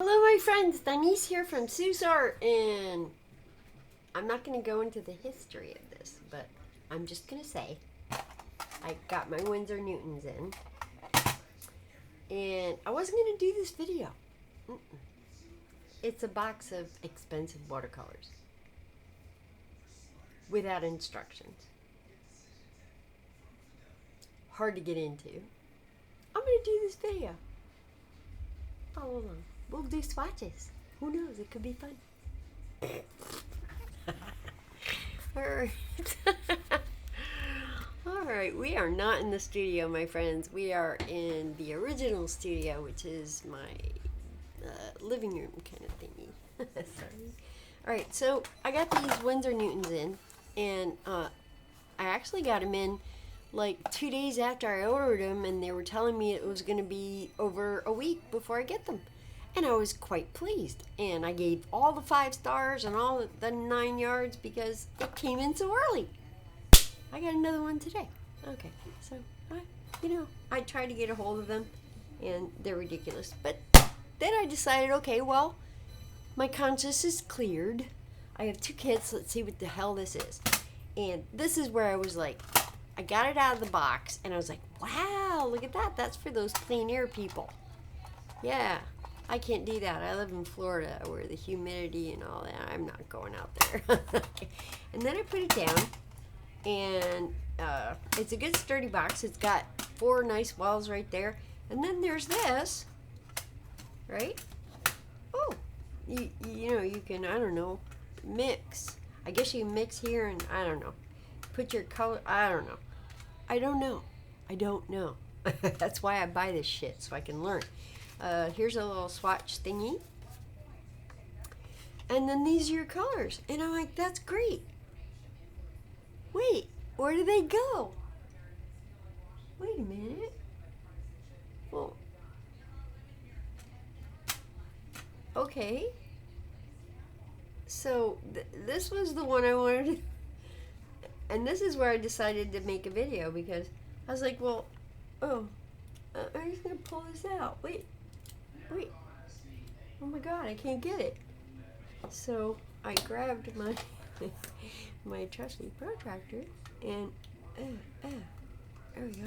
Hello my friends, Denise here from Sue's Art, and I'm not going to go into the history of this, but I'm just going to say I got my Winsor Newtons in, and I wasn't going to do this video. It's a box of expensive watercolors without instructions. Hard to get into. I'm going to do this video. Follow along. We'll do swatches. Who knows? It could be fun. Alright. Alright, we are not in the studio, my friends. We are in the original studio, which is my living room kind of thingy. Sorry. Alright, so I got these Winsor Newtons in, and I actually got them in like 2 days after I ordered them, and they were telling me it was going to be over a week before I get them. And I was quite pleased, and I gave all the 5 stars and all the 9 yards because it came in so early. I got another one today. Okay, so I tried to get a hold of them, and they're ridiculous. But then I decided, okay, well, my conscience is cleared. I have 2 kids. Let's see what the hell this is. And this is where I was like, I got it out of the box, and I was like, wow, look at that. That's for those clean air people. Yeah. I can't do that. I live in Florida where the humidity and all that, I'm not going out there. Okay. And then I put it down, and it's a good sturdy box. It's got 4 nice wells right there. And then there's this, right? Oh, you know, you can, I don't know, mix. I guess you mix here and I don't know. Put your color, I don't know. I don't know. That's why I buy this shit, so I can learn. Here's a little swatch thingy. And then these are your colors. And I'm like, that's great. Wait, where do they go? Wait a minute. Well, okay. So, this was the one I wanted to, and this is where I decided to make a video because I was like, well, I'm just going to pull this out. Wait. Oh my god, I can't get it. So I grabbed my my trusty protractor and there we go.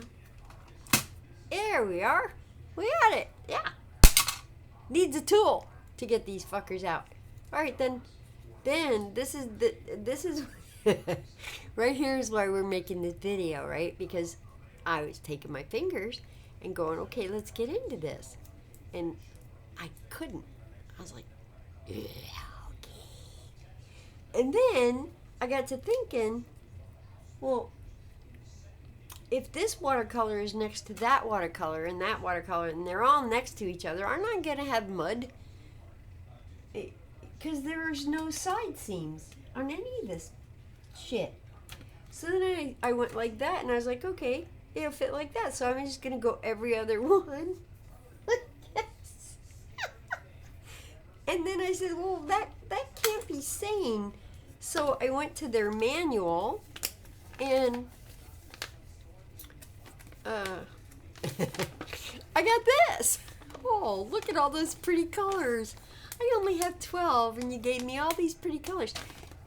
There we are. We got it. Yeah. Needs a tool to get these fuckers out. Alright, then this is right here is why we're making this video, right? Because I was taking my fingers and going, okay, let's get into this. And I couldn't. I was like, yeah, okay. And then I got to thinking, well, if this watercolor is next to that watercolor and that watercolor, and they're all next to each other, aren't I going to have mud? Because there's no side seams on any of this shit. So then I went like that, and I was like, okay, it'll fit like that. So I'm just going to go every other one. And then I said, well, that can't be sane. So I went to their manual, and I got this. Oh, look at all those pretty colors. I only have 12, and you gave me all these pretty colors.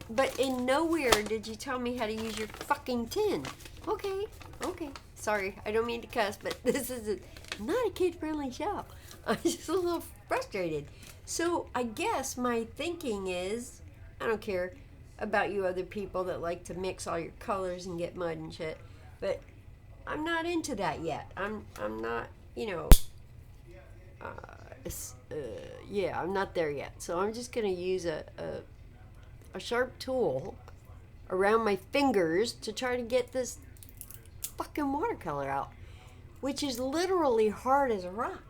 But in nowhere did you tell me how to use your fucking tin. Okay. Sorry, I don't mean to cuss, but this is not a kid-friendly show. I'm just a little frustrated. So I guess my thinking is, I don't care about you other people that like to mix all your colors and get mud and shit, but I'm not into that yet. I'm not, yeah, I'm not there yet. So I'm just gonna use a sharp tool around my fingers to try to get this fucking watercolor out, which is literally hard as a rock.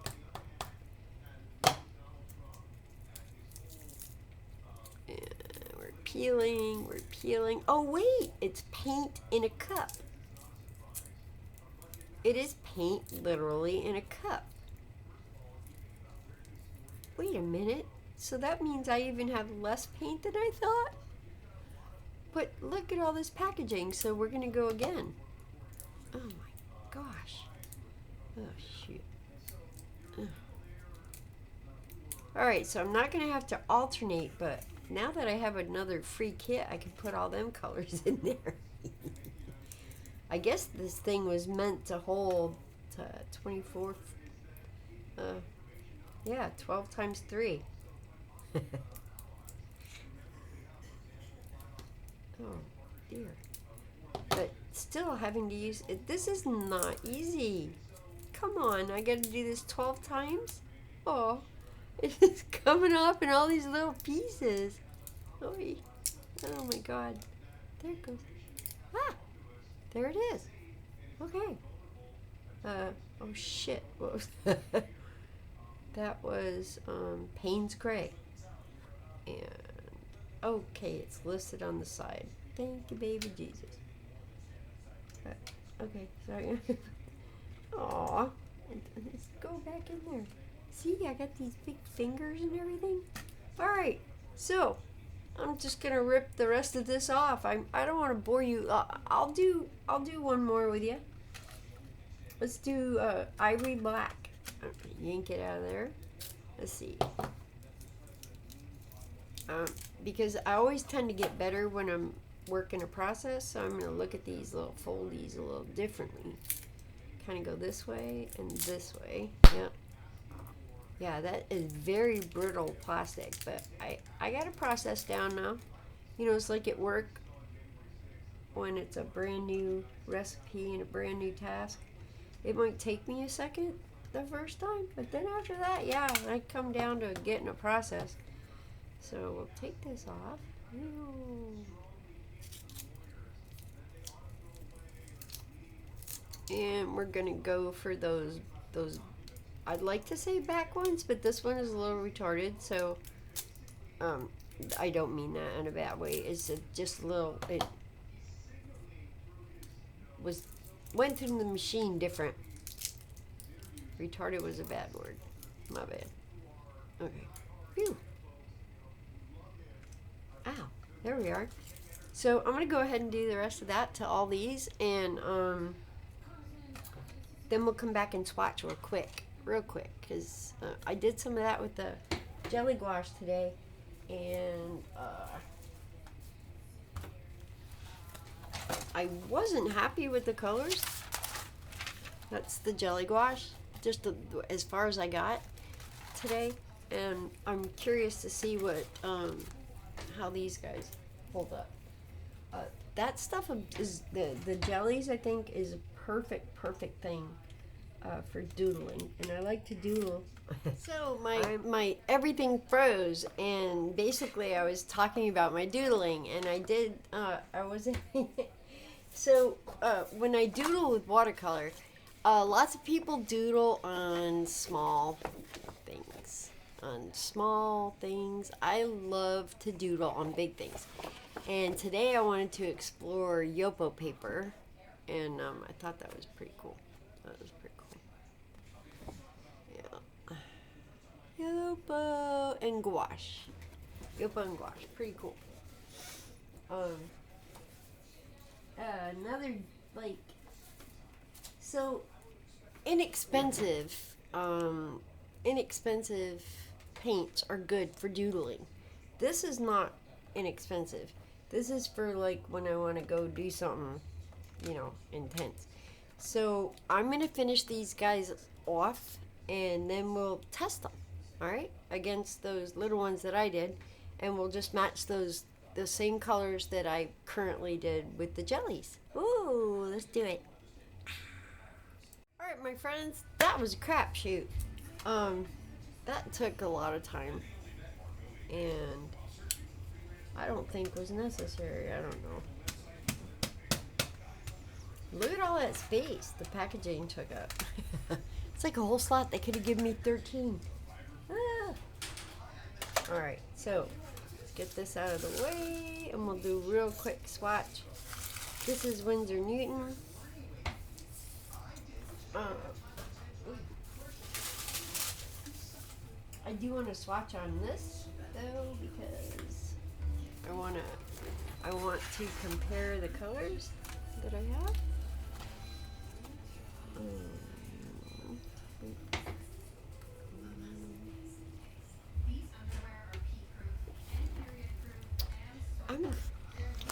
We're peeling. Oh wait, it's paint in a cup. It is paint literally in a cup. Wait a minute. So that means I even have less paint than I thought? But look at all this packaging, so we're gonna go again. Oh my gosh. Oh shoot. Alright, so I'm not going to have to alternate, but now that I have another free kit, I can put all them colors in there. I guess this thing was meant to hold 24, yeah, 12 times 3. Oh, dear. But still having to use it, this is not easy. Come on, I gotta do this 12 times? Oh, it's coming off in all these little pieces. Oy. Oh my god. There it goes. Ah! There it is. Okay. Oh shit. What was that? That was, Payne's Gray. And, okay, it's listed on the side. Thank you, baby Jesus. Okay, sorry. Aw. Let's go back in there. See, I got these big fingers and everything. Alright, so I'm just gonna rip the rest of this off. I don't want to bore you. I'll do one more with you. Let's do ivory black. Okay, yank it out of there. Let's see. Because I always tend to get better when I'm working a process, so I'm gonna look at these little foldies a little differently. Kind of go this way and this way. Yep. Yeah, that is very brittle plastic, but I got a process down now. You know, it's like at work when it's a brand new recipe and a brand new task. It might take me a second the first time, but then after that, yeah, I come down to getting a process. So we'll take this off. And we're gonna go for those I'd like to say back ones, but this one is a little retarded, so I don't mean that in a bad way. It's just a little, it went through the machine different. Retarded was a bad word. My bad. Okay. Phew. Ow. There we are. So I'm gonna go ahead and do the rest of that to all these, and then we'll come back and swatch real quick, because I did some of that with the jelly gouache today, and I wasn't happy with the colors. That's the jelly gouache, just as far as I got today, and I'm curious to see what how these guys hold up. That stuff is the jellies, I think, is a perfect thing for doodling, and I like to doodle. So my everything froze, and basically I was talking about my doodling, and I was so when I doodle with watercolor, lots of people doodle on small things. I love to doodle on big things, and today I wanted to explore YUPO paper, and I thought that was pretty cool. Yeah. YUPO and gouache. Pretty cool. Another, like, so inexpensive paints are good for doodling. This is not inexpensive. This is for, like, when I want to go do something, you know, intense. So I'm gonna finish these guys off, and then we'll test them, all right, against those little ones that I did, and we'll just match the same colors that I currently did with the jellies. Ooh, let's do it. All right, my friends, that was a crapshoot. That took a lot of time, and I don't think was necessary. I don't know. Look at all that space the packaging took up. It's like a whole slot. They could have given me 13. Ah. Alright, so let's get this out of the way, and we'll do a real quick swatch. This is Winsor Newton. I do want to swatch on this, though, because I want to compare the colors that I have.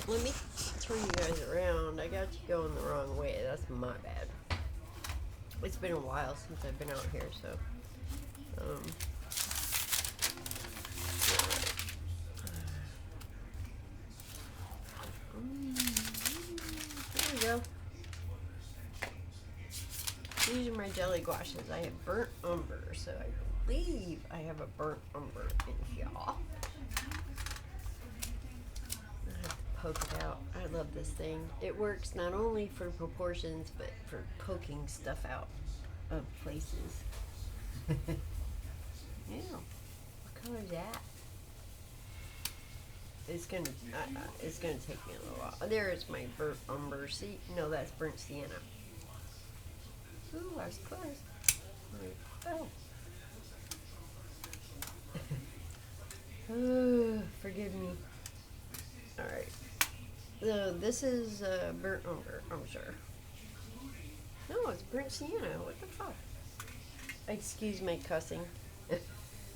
Let me turn you guys around. I got you going the wrong way. That's my bad. It's been a while since I've been out here, so. There we go. These are my jelly gouaches. I have burnt umber, so I believe I have a burnt umber in here. Poke it out. I love this thing. It works not only for proportions, but for poking stuff out of places. Yeah. What color is that? It's gonna take me a little while. There is my burnt umber. See? No, that's burnt sienna. Ooh, I was close. Oh. Oh, forgive me. Alright. So this is burnt umber, I'm sure. No, it's burnt sienna. What the fuck? Excuse my cussing.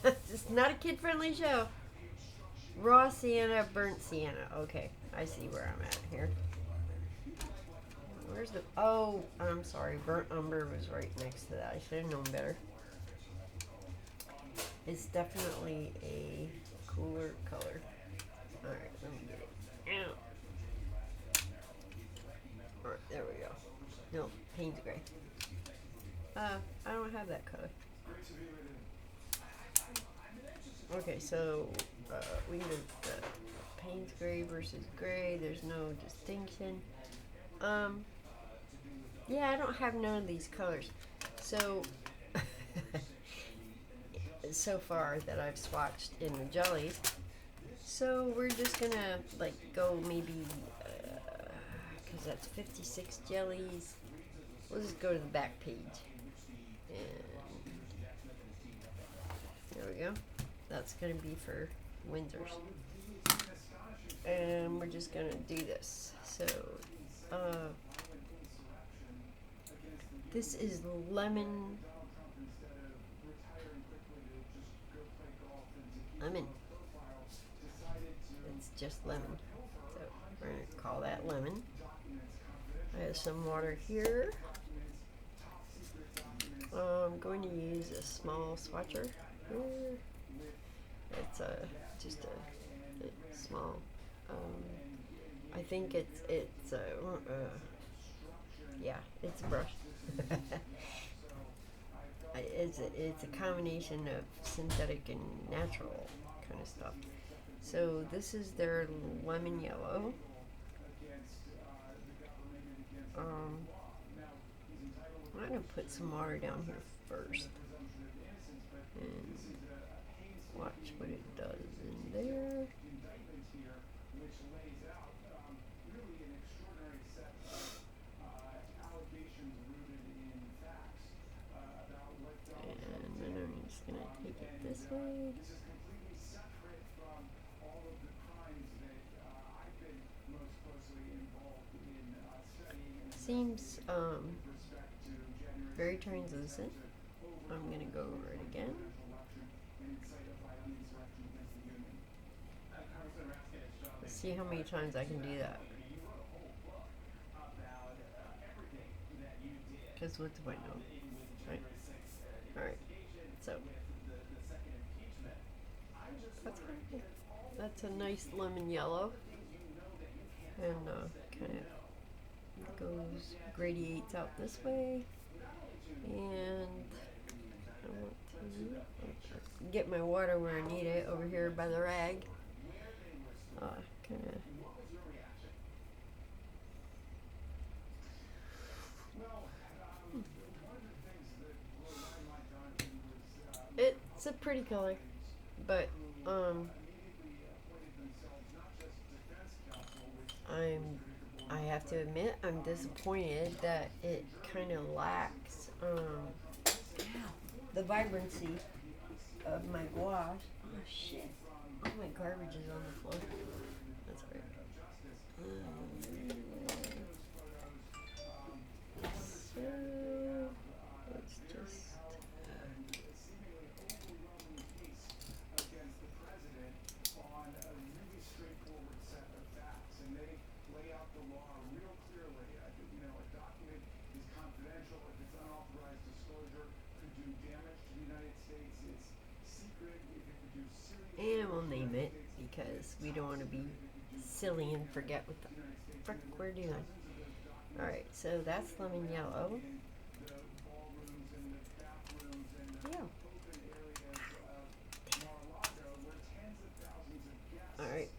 It's not a kid-friendly show. Raw sienna, burnt sienna. Okay, I see where I'm at here. Where's the... Oh, I'm sorry. Burnt umber was right next to that. I should have known better. It's definitely a cooler color. Alright, let me get it. Alright, there we go. No, Payne's gray. I don't have that color. Okay, so we did Payne's gray versus gray. There's no distinction. Yeah, I don't have none of these colors. So, so far that I've swatched in the jellies. So we're just gonna like go maybe, cause that's 56 jellies. We'll just go to the back page. And there we go. That's gonna be for WINDORS. And we're just gonna do this. So, this is lemon. It's just lemon. So we're gonna call that lemon. I have some water here. I'm going to use a small swatcher here. It's just a small. I think it's yeah, it's a brush. It's a combination of synthetic and natural kind of stuff. So this is their lemon yellow. I'm gonna put some water down here first and watch what it does in there. And then I'm just gonna take it this way. Seems very translucent. I'm gonna go over it again. Let's see how many times I can do that. Because what do I know? Right? Alright. So that's a nice lemon yellow. And kind of gradiates out this way, and I want to get my water where I need it over here by the rag. Kind of it's a pretty color, but I have to admit, I'm disappointed that it kind of lacks the vibrancy of my gouache. Oh shit! All my garbage is on the floor. That's alright. So let's just. And we'll name it because we don't want to be silly and forget what the frick we're doing. Alright, so that's lemon yellow. Yeah. Alright.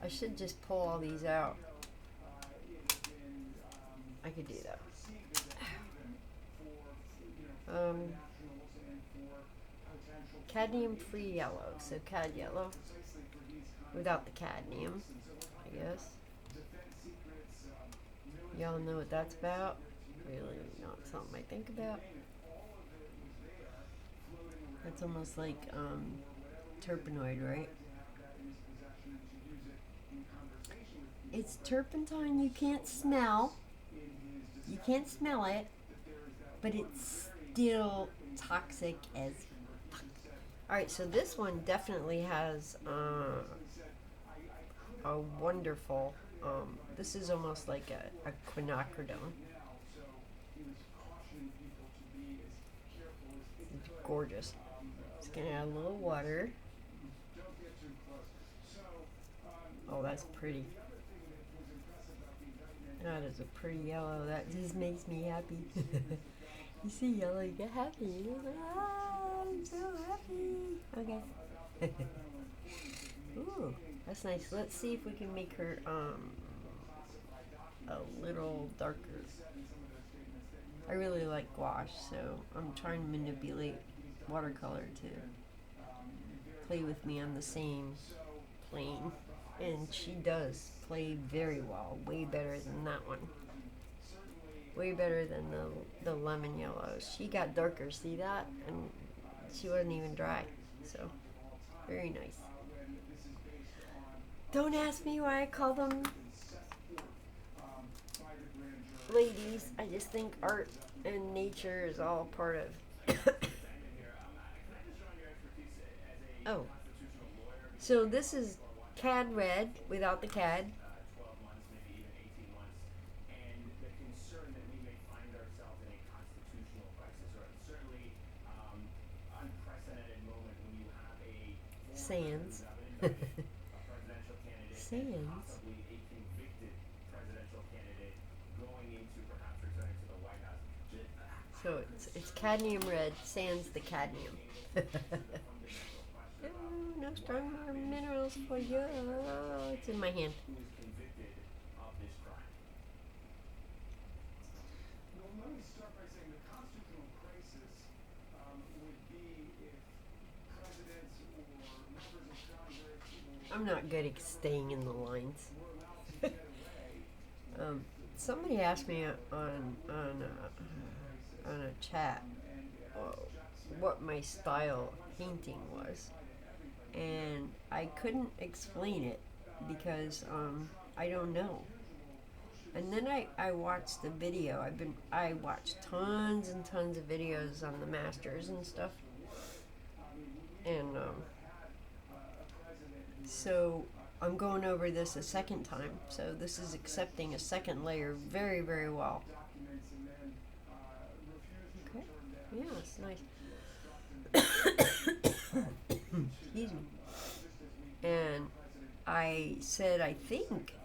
I should just pull all these out. I could do that. Cadmium-free yellow, so cad yellow without the cadmium, I guess. Y'all know what that's about? Really not something I think about. That's almost like turpenoid, right? It's turpentine you can't smell. You can't smell it, but it's still toxic as fuck. Alright, so this one definitely has a wonderful, this is almost like a quinacridone. It's gorgeous. Just gonna add a little water. Oh, that's pretty. That is a pretty yellow. That just makes me happy. You see yellow, you get happy. You're like, ah, I'm so happy. Okay. Ooh, that's nice. Let's see if we can make her a little darker. I really like gouache, so I'm trying to manipulate watercolor to play with me on the same plane. And she does play very well, way better than that one. Way better than the lemon yellow. She got darker, see that? And she wasn't even dry, so very nice. Don't ask me why I call them ladies. I just think art and nature is all part of. Oh, so this is cad red without the cad. Sands. Sands. So it's cadmium red, sans the cadmium. Oh, no stronger minerals for you. Oh, it's in my hand. I'm not good at staying in the lines. Somebody asked me on a chat what my style of painting was, and I couldn't explain it because I don't know. And then I watched the video. I watched tons and tons of videos on the masters and stuff, and so I'm going over this a second time. So this is accepting a second layer very, very well. Okay. Yeah, it's nice. Excuse me. And I said, I think,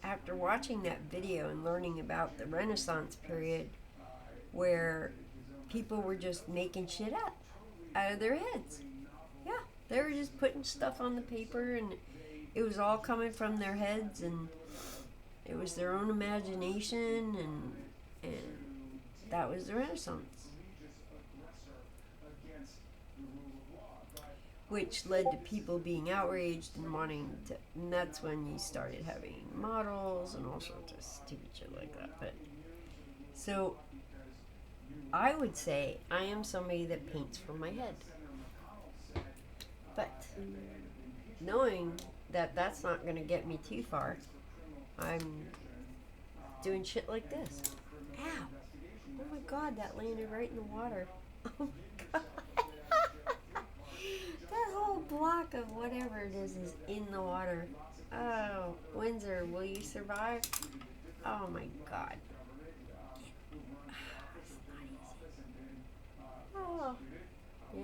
after watching that video and learning about the Renaissance period, where people were just making shit up out of their heads. Yeah, they were just putting stuff on the paper, and it was all coming from their heads, and it was their own imagination, and that was the Renaissance. Which led to people being outraged and wanting to, and that's when you started having models and all sorts of stupid shit like that. But so I would say I am somebody that paints from my head. But knowing that that's not going to get me too far, I'm doing shit like this. Ow! Oh my god, that landed right in the water. Oh my god. That whole block of whatever it is in the water. Oh, Windsor, will you survive? Oh my God. It's not easy. Oh, yeah.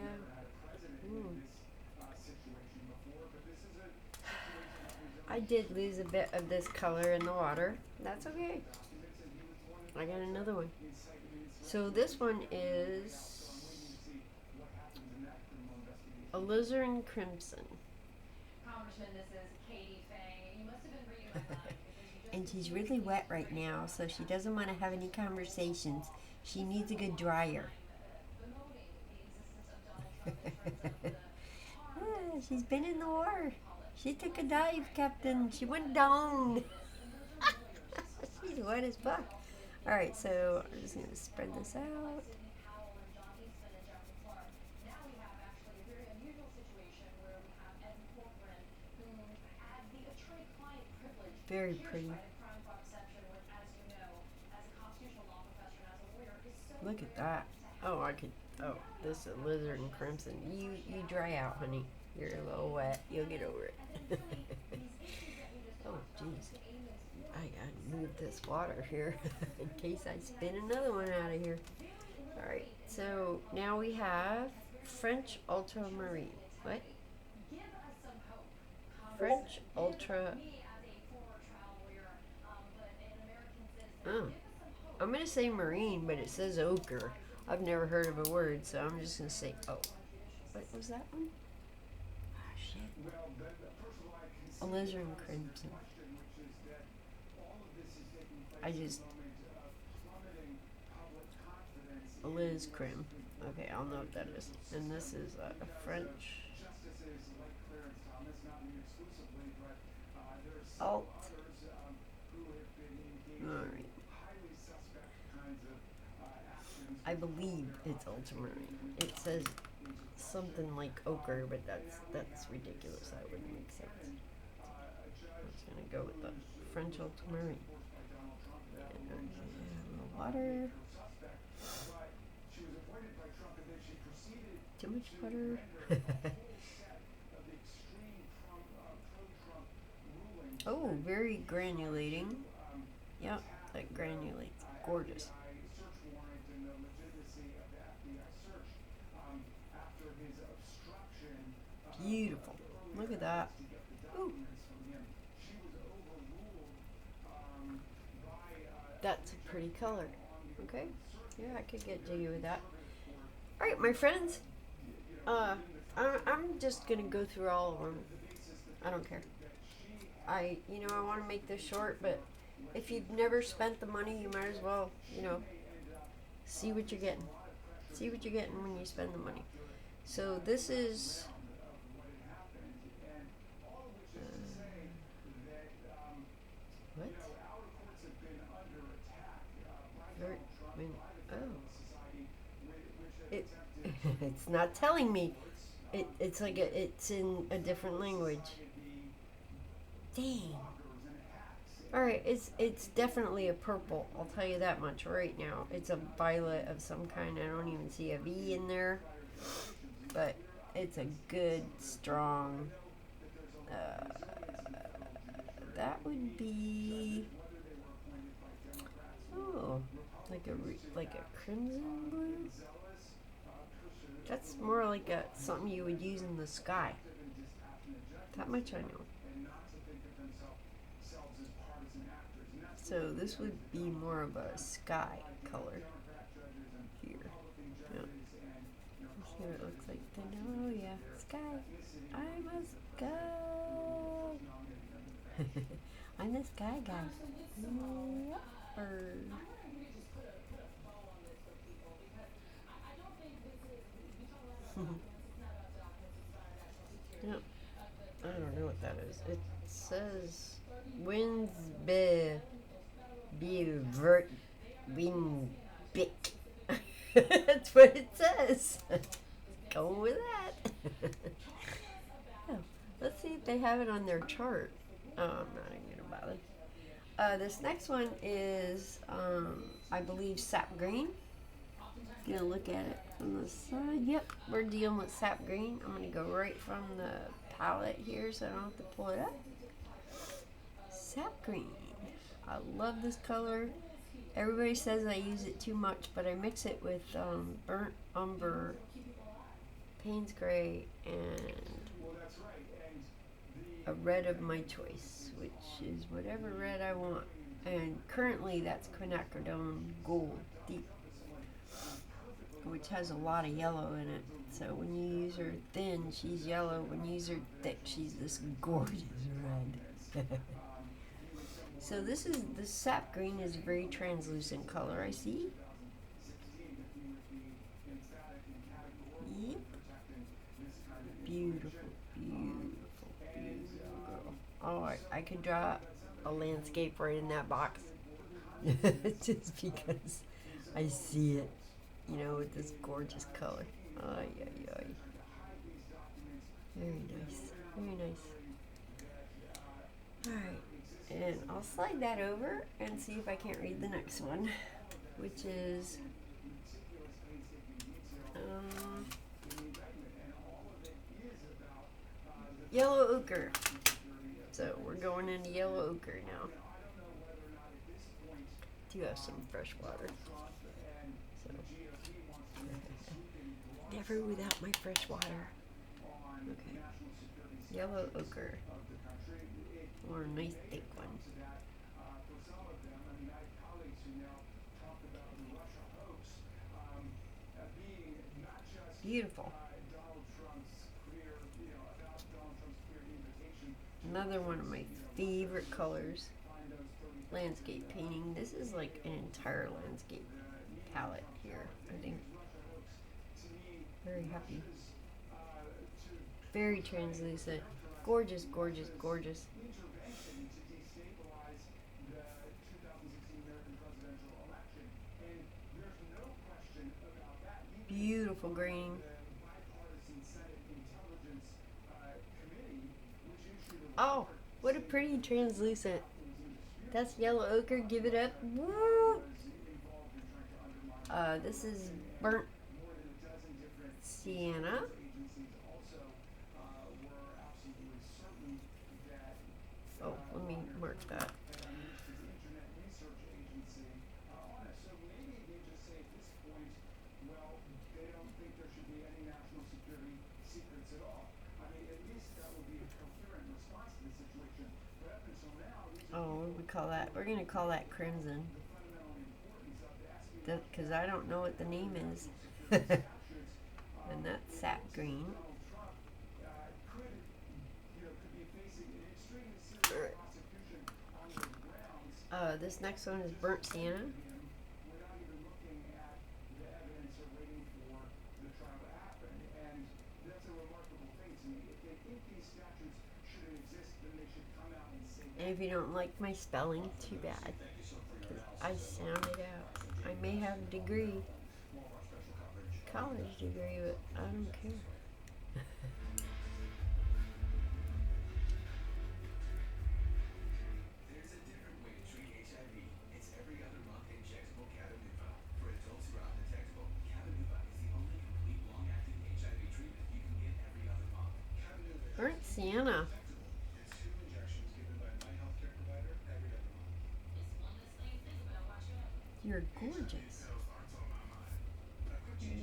Mm. I did lose a bit of this color in the water. That's okay. I got another one. So this one is alizarin crimson. And she's really wet right now, so she doesn't want to have any conversations. She needs a good dryer. Yeah, she's been in the water. She took a dive, Captain. She went down. She's wet as fuck. Alright, so I'm just going to spread this out. Very pretty. Look at that. Oh, I could. Oh, this is lizard and crimson. You dry out, honey. You're a little wet. You'll get over it. Oh, jeez. I gotta move this water here in case I spin another one out of here. Alright, so now we have French ultramarine. What? French ultra. Oh. I'm gonna say marine, but it says ochre. I've never heard of a word, so I'm just gonna say oh. What was that one? Ah, shit. Alizarin crimson. Liz Crim. Okay, I'll know what that is. And this is a French alt. Alright. I believe it's ultramarine. It says something like ochre, but that's ridiculous. That wouldn't make sense. I'm just gonna go with the French ultramarine. And water. Too much butter. Oh, very granulating. Yep, that granulates. Gorgeous. Beautiful. Look at that. Ooh. That's a pretty color. Okay. Yeah, I could get jiggy with that. Alright, my friends. I'm just gonna go through all of them. I don't care. I want to make this short, but if you've never spent the money, you might as well, see what you're getting. See what you're getting when you spend the money. So this is what? It's not telling me. It's like it's in a different language. Dang. Alright, it's definitely a purple. I'll tell you that much right now. It's a violet of some kind. I don't even see a V in there. But it's a good, strong... that would be... Oh, like a crimson blue? That's more like something you would use in the sky. That much I know. So this would be more of a sky color here. Yeah. See what it looks like. Oh yeah, sky. I'm a sky. I'm the sky guy. Yep. I don't know what that is. It says winds be vert win bick. That's what it says. Go with that. Oh, let's see if they have it on their chart. Oh, I'm not even gonna bother. This next one is I believe sap green. Gonna look at it from the side. Yep, we're dealing with sap green. I'm gonna go right from the palette here so I don't have to pull it up. Sap green. I love this color. Everybody says I use it too much, but I mix it with burnt umber, Payne's Gray, and a red of my choice, which is whatever red I want. And currently that's quinacridone gold deep, which has a lot of yellow in it. So when you use her thin, she's yellow. When you use her thick, she's this gorgeous red. So this sap green is a very translucent color, I see. Yep. Beautiful, beautiful, beautiful girl. Oh, I could draw a landscape right in that box. Just because I see it, you know, with this gorgeous color. Ay, ay, ay. Very nice, very nice. Alright, and I'll slide that over and see if I can't read the next one, which is yellow ochre. So we're going into yellow ochre now. Do have some fresh water. So never without my fresh water. Okay. Yellow ochre. Or a nice thick one. Beautiful. Another one of my favorite colors. Landscape painting. This is like an entire landscape palette here, I think. Very happy. Very translucent. Gorgeous, gorgeous, gorgeous. Beautiful green. Oh, what a pretty translucent. That's yellow ochre. Give it up. Woo! This is burnt sienna. Oh, let me mark that. Oh, what do we call that? We're going to call that crimson. Because I don't know what the name is. And that's sap green. This next one is burnt sienna. And if you don't like my spelling, too bad. Because I sound it out. I may have a degree, college degree, but I don't care. Burnt sienna. You're gorgeous.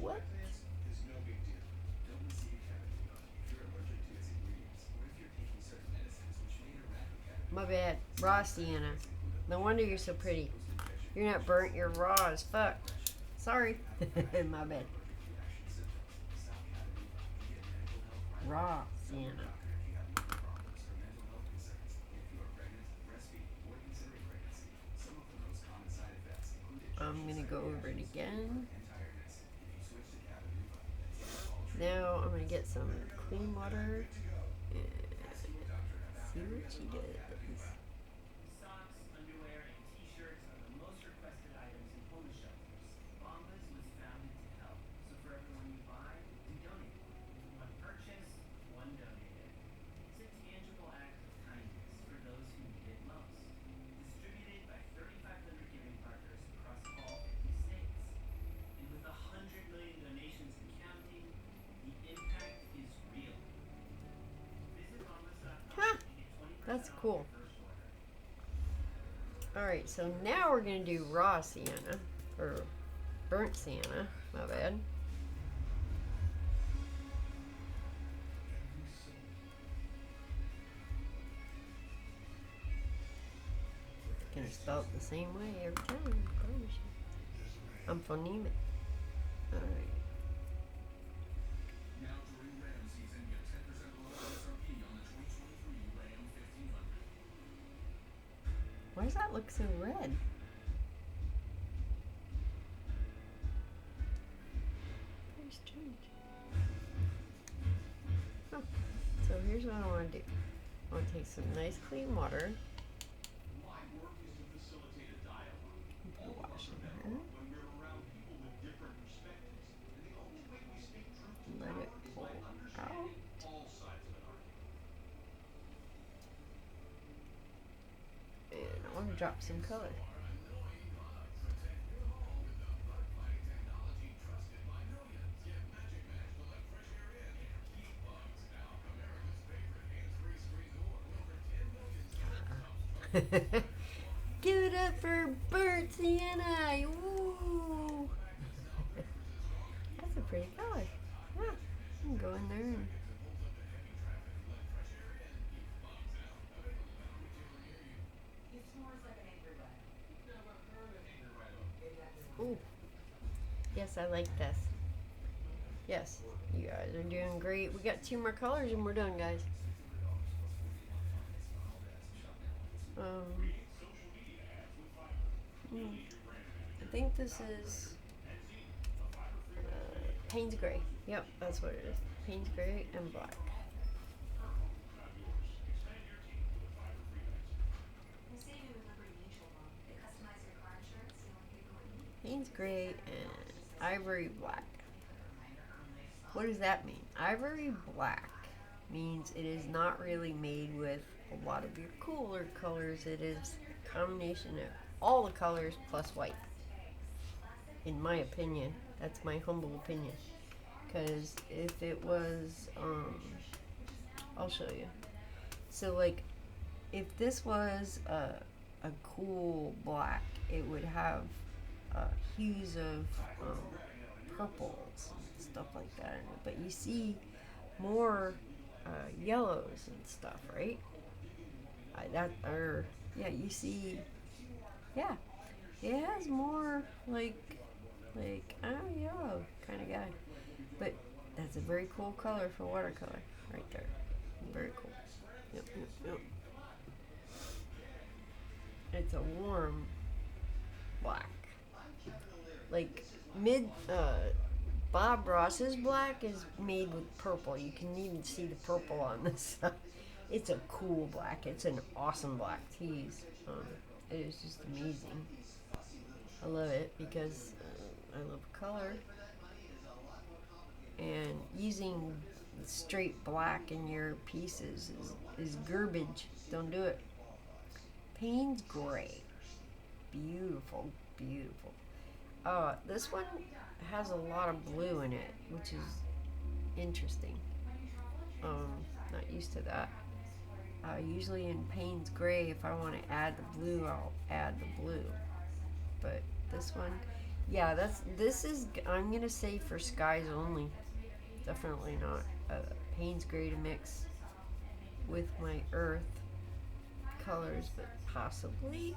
What? My bad. Raw sienna. No wonder you're so pretty. You're not burnt, you're raw as fuck. Sorry. My bad. Raw sienna. I'm gonna go over it again. Now I'm gonna get some clean water and see what she does. Socks, underwear, and t-shirts are the most requested items in homeless shelters. Bombas was founded to help, so for everyone you buy, we donate. One purchase, one donated. It's a tangible act of kindness for those who need it most. Distributed by 3,500 giving partners across all 50 states. And with 100 That's cool. Alright, so now we're going to do raw sienna, or burnt sienna, my bad. Gonna spell it the same way every time. I'm phonemic. Alright. Now during Ram season, get 10% off MSRP on the 2023 Ram 1500. Why does that look so red? Very strange. Huh. So here's what I want to do. I want to take some nice clean water. My work is to facilitate a dialogue. All of us Wash are it. better off when we're around people with different perspectives. And the only way we speak truth to Let power it is pull by understanding out. all sides of an argument. And I want to drop some color. Give it up for burnt sienna! Woo! That's a pretty color. Yeah, I can go in there and It smells like an angry red. Never heard an angry writer. ooh. Yes, I like this. Yes, you guys are doing great. We got 2 more colors and we're done, guys. I think this is Payne's Gray. Yep, that's what it is. Payne's Gray and black. Payne's Gray and Ivory Black. What does that mean? Ivory Black means it is not really made with a lot of your cooler colors. It is a combination of all the colors plus white. In my opinion, that's my humble opinion. Because if it was, I'll show you. So like, if this was a cool black, it would have hues of purples and stuff like that in it. But you see more yellows and stuff, right? You see, yeah, it has more like I'm a yellow kind of guy. But that's a very cool color for watercolor, right there. Very cool. Yep, yep, yep. It's a warm black. Like Bob Ross's black is made with purple. You can even see the purple on this stuff. It's a cool black. It's an awesome black tease. It is just amazing. I love it because I love color. And using straight black in your pieces is garbage. Don't do it. Payne's Gray. Beautiful, beautiful. This one has a lot of blue in it, which is interesting. Not used to that. Usually in Payne's Gray, if I want to add the blue, I'll add the blue. But this one, yeah, this is, I'm gonna say for skies only. Definitely not Payne's Gray to mix with my earth colors, but possibly.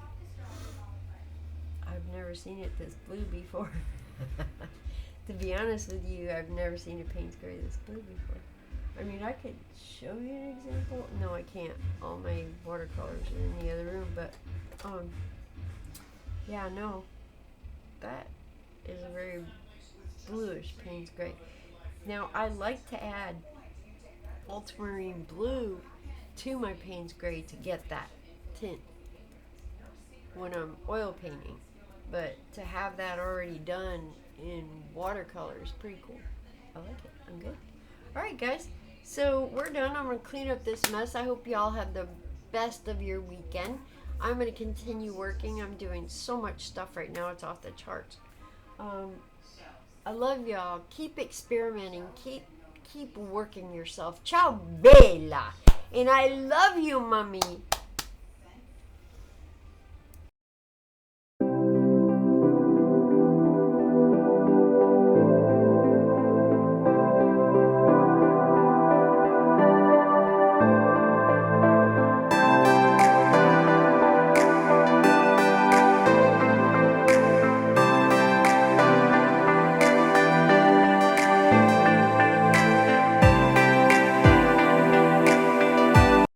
I've never seen it this blue before. To be honest with you, I've never seen a Payne's Gray this blue before. I mean, I could show you an example. No, I can't. All my watercolors are in the other room, but yeah, no, that is a very bluish Payne's Gray. Now, I like to add ultramarine blue to my Payne's Gray to get that tint when I'm oil painting. But to have that already done in watercolor is pretty cool. I like it. I'm good. Alright, guys. So we're done. I'm going to clean up this mess. I hope y'all have the best of your weekend. I'm going to continue working. I'm doing so much stuff right now. It's off the charts. I love y'all. Keep experimenting. Keep working yourself. Ciao, bella. And I love you, mommy.